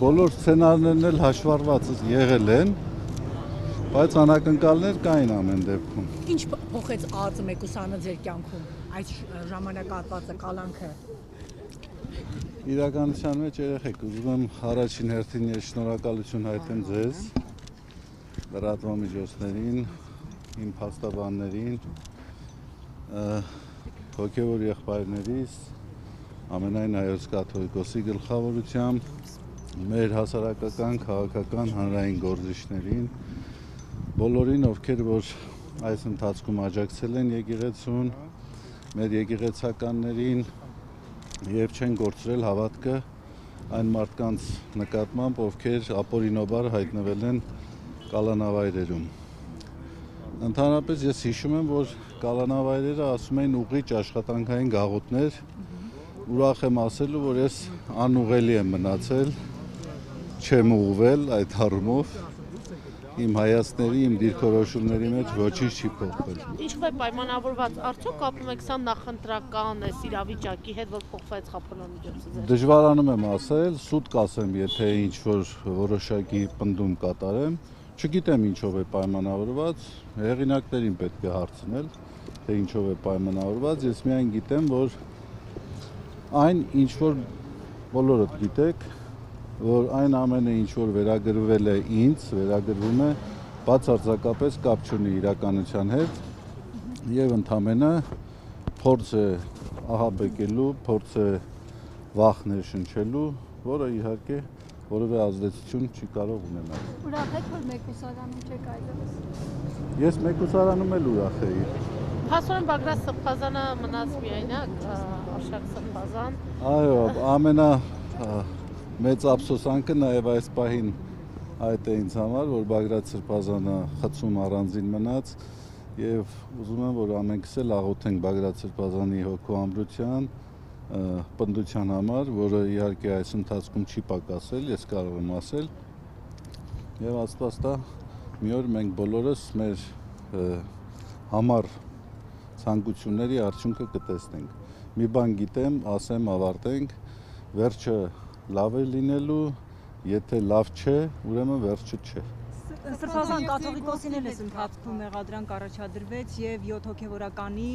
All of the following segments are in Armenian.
բոլոր սցենարներն էլ հաշվառված եղել են, բայց անակնկալներ կային ամեն դեպքում։ Ինչ փոխեց ԱԱԾ մեկուսանը ձեր կյանքում, այս ժամանակահատվածը, կալանքը։ Իրականության մեջ երեխեք, ուզում եմ առաջին հերթին ես շնորհակալություն հայտնեմ ձեզ, լրատվամիջոցներին, իմ փաստաբաններին, հոգևոր եղբայրներիս, ամենայն հայոց կաթողիկոսի գլխավորությամբ, մեր հասարակական, քաղաքական, հանրային գործիչներին, բոլորին, ովքեր որ այս ընթացքում աջակցել են եկեղեցուն, մեր եկեղեցականներին եւ չեն գործրել հավատքը այն մարդկանց նկատմամբ, ովքեր ապօրինաբար հայտնվել են կալանավայրերում։ Ընդհանրապես ես հիշում եմ, որ կալանավայրերը ասում էին ուղիչ աշխատանքային գաղութներ, ուրախ եմ ասելու, որ ես անուղելի եմ մնացել, չեմ ուղղվել այդ առումով, իմ հայացքների, իմ դիրքորոշումների մեջ ոչինչ չի փոխվել։ Ինչու է պայմանավորված, արդյոք կապում եք սա նախընտրական իրավիճակի հետ, որ փոխվեց խափանամիջոցը ձեր։ Դժվարանում եմ ասել, սուտ կասեմ, եթե ինչ-որ որոշակի պնդում կատարեմ, չգիտեմ ինչով է պայմանավորված, հեղինակներին պետք է հարցնել, թե ինչով է պայմանավորված, ես միայն գիտեմ, որ այն ինչ-որ բոլորդ գիտեք, որ այն ամենը ինչ-որ վերագրվել է ինձ, վերագրվում է բացարձակապես կապ չունի իրականության հետ եւ ընդամենը փորձ է ահաբեկելու, փորձ է վախ ներշնչելու, որը իհարկե որևէ ազդեցություն չի կարող ունենալ։ Ուրախ եք, որ մեկուսարանում չեք այլևս։ Ես մեկուսարանում էլ ուրախ էի։ Փաստորեն Բագրատ Սրբազանը մնաց միայնակ, Արշակ Սրբազան։ Այո, ամենա մեծ ափսոսանքը նաև այս պահին այդ է ինձ համար, որ Բագրատ Սրբազանը խցում առանձին մնաց եւ ուզում եմ, որ ամենքս էլ աղոթենք Բագրատ Սրբազանի հոգու ամրության, պնդության համար, որը իհարկե այս ընթացքում չի պակասել, ես կարող եմ ասել, եւ Աստված տա մի օր մենք բոլորս մեր համար ցանկությունների արդյունքը կտեսնենք։ Մի բան գիտեմ, ասեմ, ավարտենք, վերջը լավ է լինելու, եթե լավ չէ, ուրեմն վերջը չէ։ Սրբազան կաթողիկոսին էլ էս ընթացքում մեղադրանք առաջադրվեց եւ 7 հոգեվորականի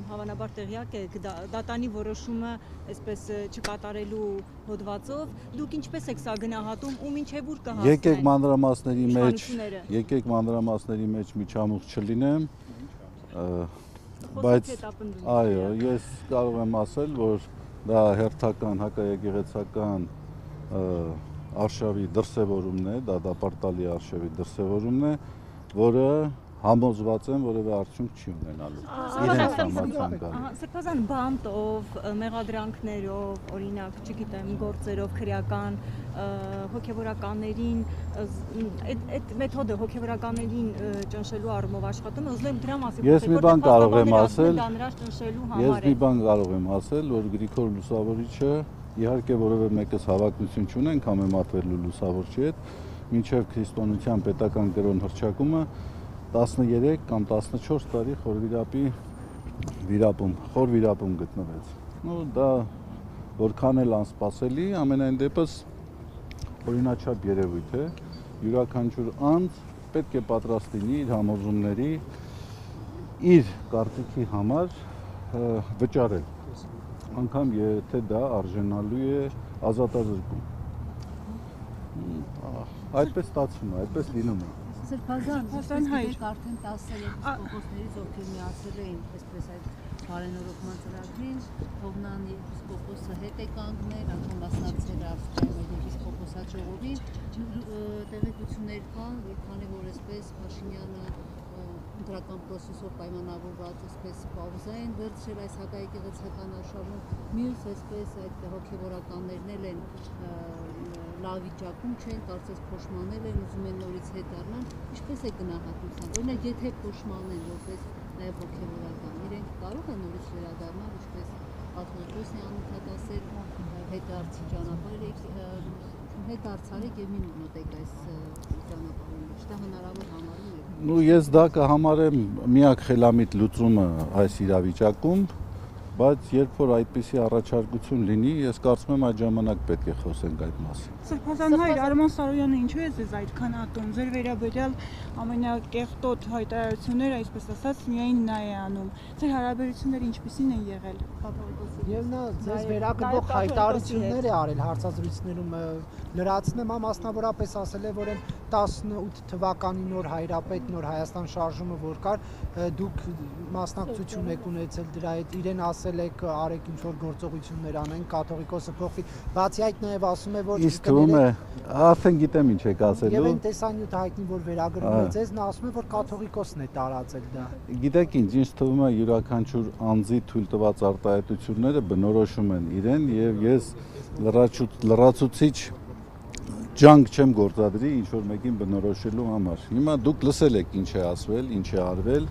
հավանաբար տեղյակ եք դատանի որոշումը այսպես չկատարելու հոդվածով դուք ինչպես եք սա գնահատում ու մինչեւ ուր կհասնեք։ Եկեք մանրամասների մեջ միջամուխ չլինեմ, բայց այո, ես կարող եմ ասել, որ դա հերթական հակաեկեղեցական արշավի դրսևորումն է, դա դապարտալի արշավի դրսևորումն է, որը համոզված եմ որևէ արդյունք չի ունենալու։ Սրբազան բանտով, մեղադրանքներով, օրինակ, չգիտեմ, գործերով, քրեական հոգևորականներին, այդ մեթոդը հոգևորականներին ճնշելու առումով աշխատում է, ուզում եմ դրա մասին Ես մի բան կարող եմ ասել, որ Գրիգոր Լուսավորիչը իհարկե որևէ մեկս հավակնություն չունենք համեմատվելու լուսավորչի հետ, մինչև քրիստոնեության պետական կրոն հռչակումը 13 կամ 14 տարի խոր վիրապում գտնվեց։ Դա որքան էլ անսպասելի, ամենայն դեպս օրինաչափ երևույթ է, յուրաքանչյուր անձ պետք է պատրաստ լինի իր համոզումների, իր կարծիքի համար վճարել, անգամ եթե դա արժանալու է ազատազրկում։ Այդպես ստացվում է, այդպես լինում է։ Սրբազան, արդեն 10 եպիսկոպոսներից, ովքեր միացել էին այսպես այդ բարենորոգման ծրագրին, Հովնան եպիսկոպոսը հետ է կանգնել, անգամ մասնակցել է Ավստրիայի եպիսկոպոսաճյուղին, տեղեկություններ կան, քանի որ այսպես Փաշինյանը ընտրական պրոցեսով պայմանավորված այսպես պաուզա են վերցրել այս հակաեկեղեցական արշավում, մյուս այսպես այդ հոգևորականներն էլ են լավ վիճակում չեն, կարծես փոշմանել են, ուզում են նորից հետ դառնալ, ինչպես է գնահատում սա, օրինակ եթե փոշմանեն որպես նաև հոգևորական, իրենք կարող են նորից վերադառնալ, ինչպես կաթողիկոսն է անընդհատասել, հետդարձի ճանապարհը, հետդարձարեք եւ մի մոտեք այս ճանապարհին, դա հնարավոր համարում եք։ Ես դա կհամարեմ միակ խելամիտ լուծումը այս իրավիճակում, բայց երբ որ այդպիսի առաջարկություն լինի, ես կարծում եմ այդ ժամանակ պետք է խոսենք այդ մասին։ Սրբազան հայր Արման Սարոյանը ինչու է ձեզ այդքան ատում։ Ձեր վերաբերյալ ամենակեղտոտ հայտարարությունները, այսպես ասած, միայն նա է անում։ Ձեր հարաբերությունները ինչպիսին են եղել կաթողիկոսի։ Եվ նա ձեզ վերագրվող հայտարարություններ է արել հարցազրույցներում լրացնեմ, մասնավորապես ասել է, որ 18 թվականի նոր հայրապետ, նոր Հայաստան շարժումը որ կար, դուք մասնակցություն եք ունեցել դրա հետ, իրեն ասել եք արեք ինչ-որ գործողություններ անեն, կաթողիկոսը փոխվի, բացի այդ նաև ասում է, որ Իսկ թվում է, արդեն գիտեմ ինչ եք ասելու։ Եվ այն տեսանյութը հայտնի, որ վերագրվում է ձեզ, նա ասում է, որ կաթողիկոսն է տարածել դա։ Գիտեք ինչ, ինձ թվում է յուրաքանչյուր անձի թույլ տված արտահայտությունները բնորոշում են իրեն եւ ես լրացուցիչ ջանք չեմ գործադրի ինչ որ մեկին բնորոշելու համար։ Հիմա դուք լսել եք ինչ է ասվել, ինչ է արվել,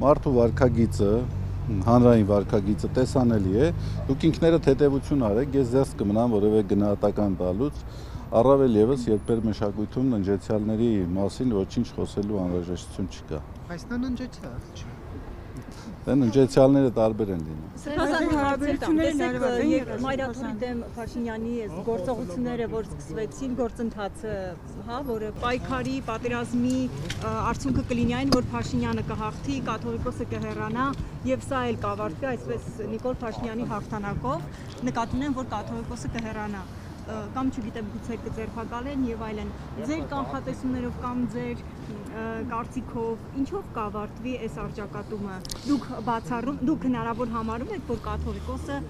մարդու վարքագիծը, հանրային վարքագիծը տեսանելի է, դուք ինքներդ հետևություն արեք, ես ձեզ կմնամ որևէ գնահատական տալուց, առավել եւս երբեր մշակույթում ննջեցյալների մասին ոչինչ խոսելու անհրաժեշտություն չկա։ Բայց նա ննջեցյալ չէ։ Դե ննջեցյալները տարբեր են լինում։ Սրբազան հարաբերությունները Մայրաթորի դեմ Փաշինյանի գործողությունները, որ սկսվեցին, գործընթացը, հա, որը պայքարի, պատերազմի արդյունքը կլինի այն, որ Փաշինյանը կհաղթի, կաթողիկոսը կհեռանա, եւ սա էլ կավարտվի այսպես Նիկոլ Փաշինյանի հաղթանակով, նկատի ունեմ, որ կաթողիկոսը կհեռանա կամ չգիտեմ գուցե կձերբակալեն եւ այլն ձեր կանխատեսումներով կամ ձեր կարծիքով ինչով կավարտվի այս արճակատումը դուք բացառում դուք հնարավոր համարում եք որ կաթողիկոսը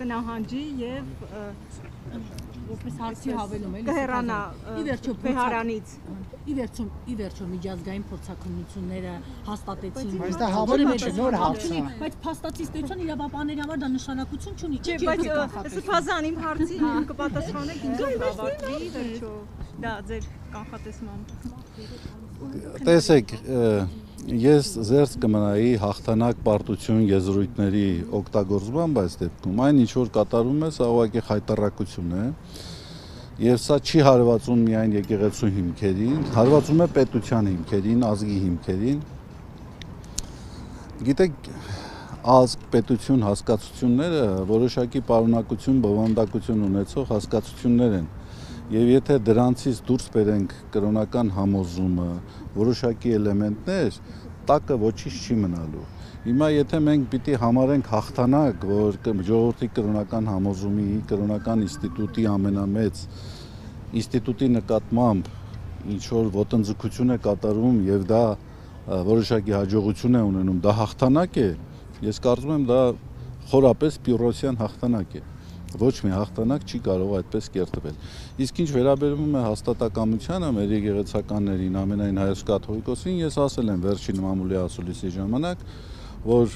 կնահանջի եւ Որպես հարցի հավելում էլի կհեռանա ի վերջո Բեհարանից ի վերջո միջազգային փորձակնությունները հաստատեցին Բայց դա հավելում չէ, նոր հարց է։ բայց փաստացիստության իրավաբանների համար դա նշանակություն չունի չէ բայց Սրբազան իմ հարցին կպատասխանեք ինչով կավարտվի վերջո դա ձեր կանխատեսմամբ Տեսեք, ես զերծ կմնայի հաղթանակ պարտություն եզրույթների օգտագործման այս դեպքում, այն ինչ որ կատարում է, սա ուղղակի խայտառակություն է, եւ սա չի հարվածում միայն եկեղեցու հիմքերին, հարվածում է պետության հիմքերին, ազգի հիմքերին։ Գիտեք, ազգ, պետություն հասկացությունները որոշակի պարունակություն, բովանդակություն ունեցող հասկացություններ են։ Եվ եթե դրանցից դուրս բերենք կրոնական համոզումը, որոշակի էլեմենտներ, տակը ոչինչ չի մնալու։ Հիմա եթե մենք պիտի համարենք հաղթանակ, որ ժողովրդի կրոնական համոզումի, կրոնական ինստիտուտի ամենամեծ ինստիտուտի նկատմամբ ինչ որ ոտնձգություն է կատարում եւ դա որոշակի հաջողություն է ունենում, դա հաղթանակ է, ես կարծում եմ դա խորապես Պյուրոսյան հաղթանակ է։ Ոչ մի հաղթանակ չի կարող այդպես կերտվել։ Իսկ ինչ վերաբերում է հաստատակամությանը մեր եկեղեցականներին, ամենայն հայոց կաթողիկոսին, ես ասել եմ վերջին մամուլի ասուլիսի ժամանակ, որ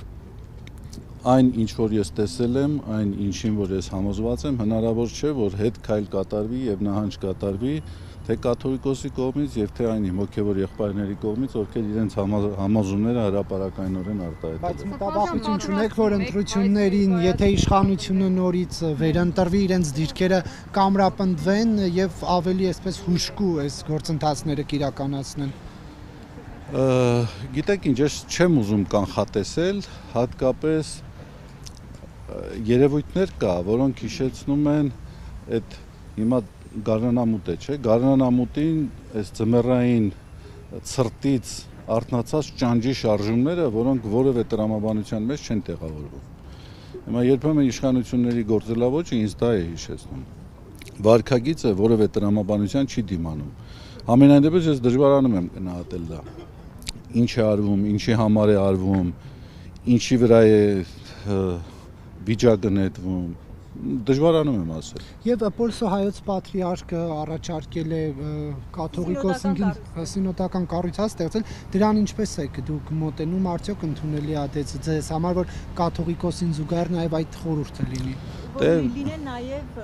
այն ինչ որ ես տեսել եմ, այն ինչին որ ես համոզված եմ, հնարավոր չէ, որ հետ քայլ կատարվի եւ նահանջ կատարվի թե կաթողիկոսի կողմից եւ թե այն հոգեվոր եղբայրների կողմից, ովքեր իրենց համոզումները հրապարակայնորեն արտահայտել են։ Բայց մտավախություն չունեք, որ ընտրություններին, եթե իշխանությունը նորից վերընտրվի, իրենց դիրքերը կամրապնդվեն եւ ավելի այսպես հուշկու այս գործընթացները կիրականացնեն։ Գիտեք ինչ, ես չեմ ուզում կանխատեսել, հատկապես երևույթներ կա, որոնք հիշեցնում են այդ հիմա գարնանամուտ է, չէ՞, գարնանամուտին այս ձմեռային ցրտից արթնացած ճանճի շարժումները, որոնք որևէ տրամաբանության մեջ չեն տեղավորվում։ Հիմա երբեմն իշխանությունների գործելավոճը ինձ դա է հիշեցնում։ Վարքագիծը որևէ տրամաբանության չի դիմանում։ Համենայն դեպս ես դժվարանում եմ գնահատել դա։ Ինչ է արվում, ինչի համար է արվում, ինչի վրա է վիճակը նետվում, դժվարանում եմ ասել։ Եվ Պոլսո հայոց պատրիարքը առաջարկել է կաթողիկոսին սինոդական կառույց ստեղծել, դրան ինչպես եք դուք մոտենում, արդյոք ընդունելի է ձեզ համար, որ կաթողիկոսին զուգահեռ նաև այդ խորհուրդը լինի։ որ լինեն նաև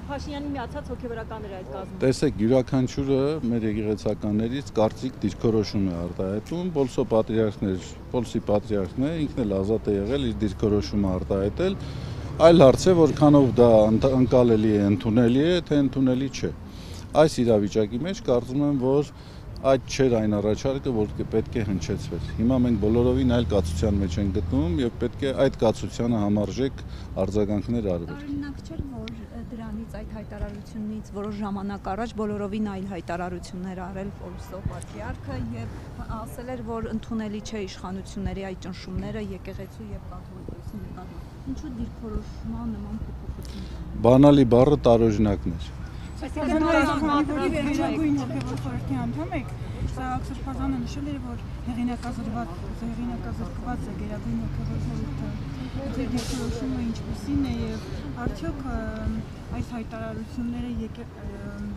Փաշինյանի միացած հոգեվորականները այդ կազմում։ Տեսեք, յուրաքանչյուրը մեր եկեղեցականներից կարծիք դիրքորոշում է արտահայտում, Պոլսի պատրիարքն է, ինքն էլ ազատ է եղել իր դիրքորոշումը արտահայտել, այլ հարց է, որքանով դա ընկալելի է, ընդունելի է, թե ընդունելի չէ։ Այս իրավիճակի մեջ կարծում եմ, որ այդ չէր այն առաջարկը, որ պետք է հնչեցվեր։ Հիմա մենք բոլորովին այլ կացության մեջ ենք գտնվում եւ պետք է այդ կացությանը համարժեք արձագանքներ արվեր։ Տարօրինակ չէր, որ դրանից այդ հայտարարությունից որոշ ժամանակ առաջ բոլորովին այլ հայտարարություններ արել Պողոս Պատրիարքը եւ ասել էր, որ ընդունելի չէ իշխանությունների այդ ճնշումները եկեղեցու եւ կաթողիկոսի նկատմամբ։ Ինչու դիրքորոշման նման փոփոխություն։ Բանալի բառը տարօրինակներ։ Վերջագույն հոգևոր խորհրդի անդամ եք, Սաղ Սրբազանը նշել էր, որ հեղինակազրկված է Գերագույն հոգևոր խորհուրդը։ Ձեր դիրքորոշումը ինչպիսին է եւ արդյոք այս հայտարարությունները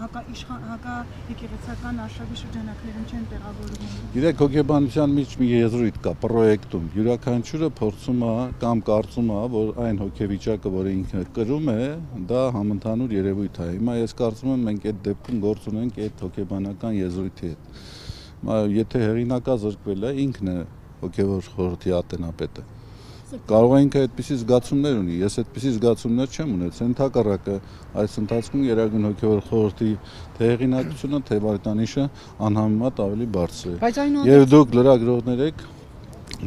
հակաեկեղեցական արշավի շրջանակներում չեն տեղավորվում։ Գիտեք, հոգեբանության մեջ մի եզրույթ կա պրոյեկտում։ Յուրաքանչյուրը փորձում է կամ կարծում է, որ այն հոգեվիճակը, որը ինքը կրում է, դա համընդհանուր երևույթ է։ Հիմա ես կարծում եմ, մենք այդ դեպքում գործ ունենք այդ հոգեբանական եզրույթի հետ։ Եթե հեղինակազրկվել է, ինքն է հոգևոր խորհրդի ատենապետը։ Կարող է ինքը այդպիսի զգացումներ ունի, ես այդպիսի զգացումներ չեմ ունեցել, ընդհակառակը այս ընթացքում Գերագույն հոգևոր խորհրդի թե հեղինակությունը, թե վարկանիշը անհամեմատ ավելի բարձր է։ Եվ դուք լրագրողներ եք,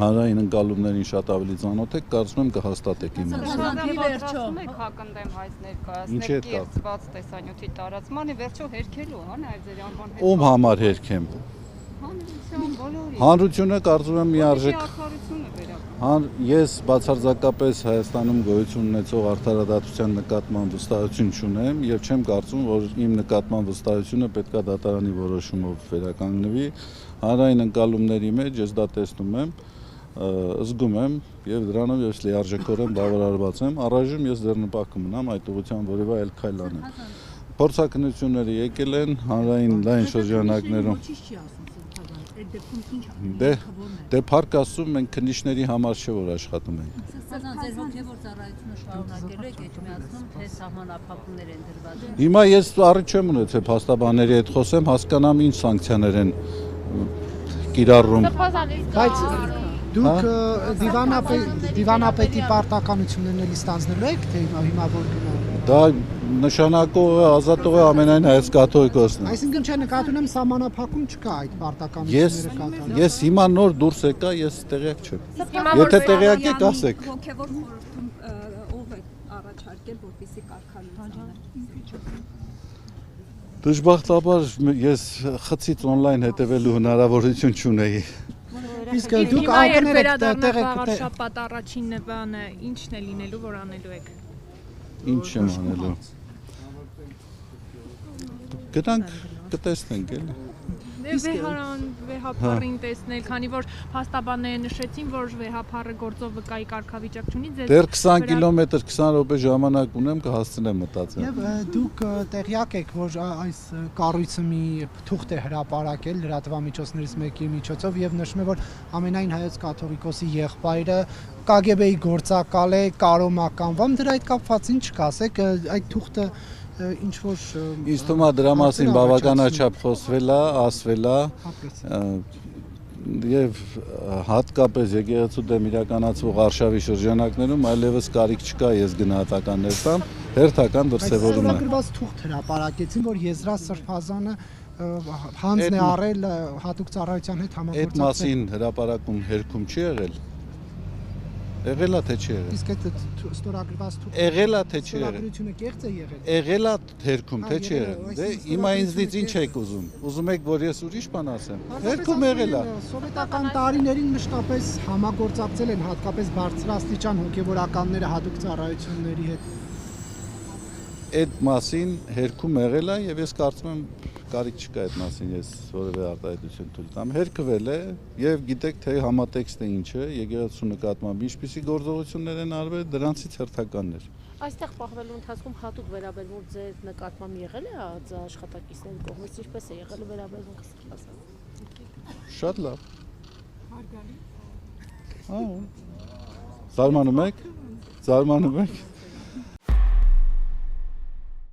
հանրային ընկալումներին շատ ավելի ծանոթ եք, կարծում եմ կհաստատեք իմ Պատրաստում եք հակընդդեմ հայց ներկայացնել կեղծված տեսանյութի տարածմանը, վերջո հերքելու, հա, նաև ձեր անվան հետ։ Ում համար հերքեմ։ Հանրությունը կարծում եմ միարժեք։ Ես բացարձակապես Հայաստանում գոյություն ունեցող արդարադատության նկատմամբ վստահություն չունեմ եւ չեմ կարծում, որ իմ նկատմամբ վստահությունը պետքա դատարանի որոշումով վերականգնվի։ Հանրային ընկալումների մեջ ես դա տեսնում եմ, զգում եմ եւ դրանով ես լիարժեքորեն բավարարված եմ։ Առայժմ ես ձեռնպահ կմնամ այդ ուղղությամբ որևէ այլ քայլ անեմ։ Փորձակնությունները եկել են հանրային լայն շրջանակներում։ Դե փառք Աստծո, մենք քննիչների համար չէ որ աշխատում ենք։ Ձեր հոգևոր ծառայությունը շարունակելու եք էջմիածնում, թե սահմանափակումներ են դրված։ Հիմա ես առիթ չեմ ունեցել փաստաբանների հետ խոսեմ, հասկանամ ինչ սանկցիաներ են կիրառում։ Բայց դուք դիվանապետի պարտականություններն էլի ստանձնելու եք, թե հիմա որ գնալ։ Դա նշանակող է, ազատող է ամենայն հայոց կաթողիկոսն է։ Այսինքն չէ նկատում եմ սահմանափակում չկա այդ պարտականությունները կատարելու։ Ես հիմա նոր դուրս եկա, ես տեղյակ չեմ։ Եթե տեղյակ եք, ասեք։ Հոգևոր խորհրդում ով է առաջարկել, որպեսզի կարգավորվի։ Դժբախտաբար ես խցից on-line հետևելու հնարավորություն չունեի։ Իսկ դուք ակներ եք տեղեկ շաբաթ առաջին բանը ինչն է լինելու, որ անելու եք։ Ինչ եմ անելու։ Գտանք, կտեսնենք էլի։ Վեհապարին տեսնել, քանի որ փաստաբանները նշեցին, որ վեհապարը գործով վկայի կարգավիճակ չունի, դեռ 20 կիլոմետր 20 րոպե ժամանակ ունեմ կհասցնեմ մտածել։ Եվ դուք տեղյակ եք, որ այս կառույցը մի թուղթ է հրապարակել լրատվամիջոցներից մեկի միջոցով եւ նշում է, որ ամենայն հայոց կաթողիկոսի եղբայրը KGB-ի գործակալ է, կարոմականվամ, դրա հետ կապված ինչ կասեք, այդ թուղթը ինչ որ ինձ թվում է դրա մասին բավականաչափ խոսվել է, ասվել է եւ հատկապես եկեղեցու դեմ իրականացվող արշավի շրջանակներում այլևս կարիք չկա ես գնահատականներ տամ, հերթական դրսևորումն է։ Այս թուղթ հրապարակեցին, որ Եզրա Սրբազանը հանձն է առել հատուկ ծառայության հետ համագործակցել։ Այդ մասին հրապարակում հերքում չի եղել։ Եղել է թե չի եղել։ Իսկ այդ ստորագրված թուղթը եղել է թե չի եղել։ Ստորագրությունը կեղծ է եղել։ Եղել է հերքում թե չի եղել։ Դե հիմա ինձնից ինչ եք ուզում։ Ուզում եք որ ես ուրիշ բան ասեմ։ Հերքում եղել է։ Սովետական տարիներին մշտապես համագործակցել են հատկապես բարձրաստիճան հոգևորականները հատուկ ծառայությունների հետ։ Այդ մասին հերքում եղել է եւ ես կարծում եմ կարիք չկա այդ մասին ես որևէ արտահայտություն թույլ տամ։ Հերքվել է եւ գիտեք թե համատեքստը ինչ է, եկեղեցու նկատմամբ ինչպիսի գործողություններ են արվել, դրանցից հերթականներ։ Այստեղ պահվելու ընթացքում հատուկ վերաբերվում ձեր նկատմամբ եղել է աշխատակիցների կողմից, ինչպես է եղել վերաբերվում։ Շատ լավ։ Հարգալի։ Զարմանում եք։